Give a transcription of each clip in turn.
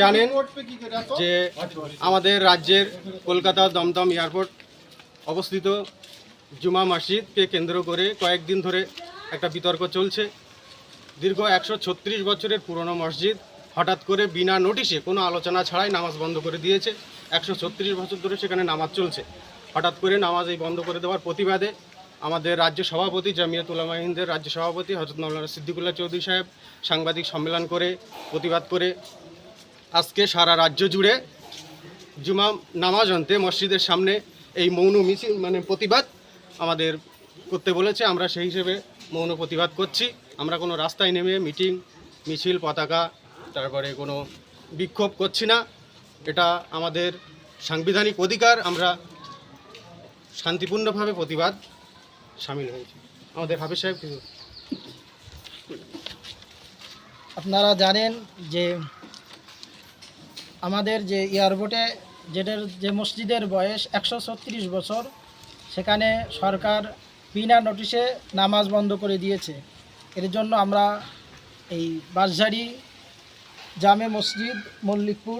জানেন যে আমাদের রাজ্যের কলকাতা দমদম এয়ারপোর্ট অবস্থিত জুমা মসজিদকে কেন্দ্র করে কয়েকদিন ধরে একটা বিতর্ক চলছে। দীর্ঘ 136 বছরের পুরনো মসজিদ হঠাৎ করে বিনা নোটিশে কোনো আলোচনা ছাড়াই নামাজ বন্ধ করে দিয়েছে। 136 বছর ধরে সেখানে নামাজ চলছে, হঠাৎ করে নামাজ এই বন্ধ করে দেওয়ার প্রতিবাদে আমাদের রাজ্য সভাপতি জামিয়াত উলামা হিন্দের রাজ্য সভাপতি হযরত মাওলানা সিদ্দিকুল্লাহ চৌধুরী সাহেব সাংবাদিক সম্মেলন করে প্রতিবাদ করে আজকে সারা রাজ্য জুড়ে জুমা নামাজ অন্তে মসজিদের সামনে এই মৌন মিছিল প্রতিবাদ আমাদের করতে বলেছে। আমরা সেই হিসেবে মৌন প্রতিবাদ করছি। আমরা কোনো রাস্তায় নেমে মিটিং মিছিল পতাকা তারপরে কোনো বিক্ষোভ করছি না। এটা আমাদের সাংবিধানিক অধিকার। আমরা শান্তিপূর্ণভাবে প্রতিবাদ সামিল হয়েছি। আমাদের হাফিজ সাহেব কিছু। আপনারা জানেন যে আমাদের যে এয়ারপোর্টে যে মসজিদের বয়স 136 বছর, সেখানে সরকার বিনা নোটিশে নামাজ বন্ধ করে দিয়েছে। এর জন্য আমরা এই বাঁশঝাড়ি জামে মসজিদ মল্লিকপুর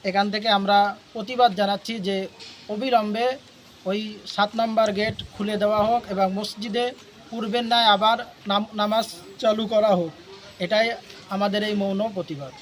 এখান থেকে আমরা প্রতিবাদ জানাচ্ছি যে অবিলম্বে ওই 7 নম্বর গেট খুলে দেওয়া হোক এবং মসজিদে পূর্বের ন্যায় আবার নামাজ চালু করা হোক। এটাই আমাদের এই মৌন প্রতিবাদ।